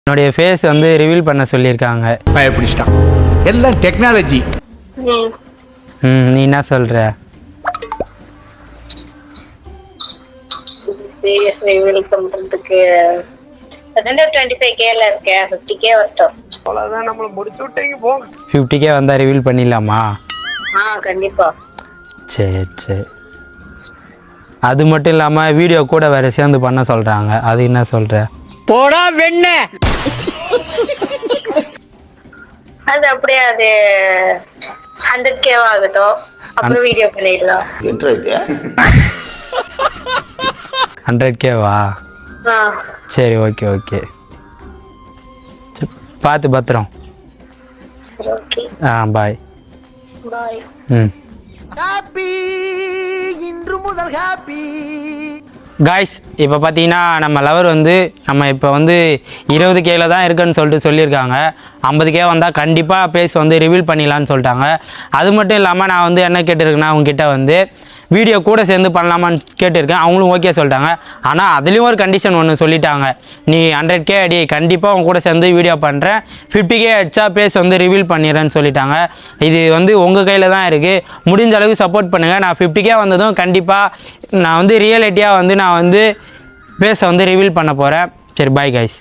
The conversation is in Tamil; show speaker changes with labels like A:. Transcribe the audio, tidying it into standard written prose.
A: என்னுடைய ஃபேஸ் வந்து ரிவீல் பண்ண சொல்லியிருக்காங்க.
B: பயப்பிடிச்சிட்டான். எல்லாம் டெக்னாலஜி.
A: நீ என்ன சொல்ற?
C: ஃபேஸ் ரிவீல் பண்றதுக்கு 25K ல இருக்கே 50K வரட்டும்.
D: அவ்வளவுதான், நம்மள முடிச்சு விட்டீங்க போங்க.
A: 50K வந்தா ரிவீல் பண்ணிடலாமா?
C: கண்டிப்பா.
A: சரி. அது மட்டும் இல்லாம வீடியோ கூட வேற சேர்ந்து பண்ண சொல்றாங்க. அது என்ன சொல்ற?
D: போடா வெண்ண.
C: அது அப்படியே அது 100K ஆகட்டும், அப்புறம் வீடியோ பண்ணிடலாம்.
A: 100K வா? சரி, ஓகே. பார்த்து பத்திரம்.
C: சரி, ஓகே.
A: பாய்.
C: பாய்.
D: ஹாப்பி, இன்று முதல் ஹாப்பி.
A: காய்ஸ், இப்போ பார்த்தீங்கன்னா நம்ம லவர் வந்து நம்ம இப்போ வந்து 20K தான் இருக்குன்னு சொல்லிட்டு சொல்லியிருக்காங்க. 50K வந்தால் கண்டிப்பாக பேஸ் வந்து ரிவீல் பண்ணிடலான்னு சொல்லிட்டாங்க. அது மட்டும் இல்லாமல் நான் வந்து என்ன கேட்டிருக்கேன்னா அவங்ககிட்ட வந்து வீடியோ கூட சேர்ந்து பண்ணலாமான்னு கேட்டிருக்கேன். அவங்களும் ஓகே சொல்லிட்டாங்க. ஆனால் அதுலேயும் ஒரு கண்டிஷன் ஒன்று சொல்லிட்டாங்க. நீ 100K அடி, கண்டிப்பாக அவங்க கூட சேர்ந்து வீடியோ பண்ணுறேன், 50K அடித்தா பேஸ் வந்து ரிவீல் பண்ணிடுறேன்னு சொல்லிட்டாங்க. இது வந்து உங்கள் கையில் தான் இருக்குது. முடிஞ்ச அளவுக்கு சப்போர்ட் பண்ணுங்கள். நான் 50K வந்ததும் கண்டிப்பாக நான் வந்து ரியாலிட்டியாக வந்து நான் வந்து பேஸை வந்து ரிவீல் பண்ண போகிறேன். சரி, பாய் கைஸ்.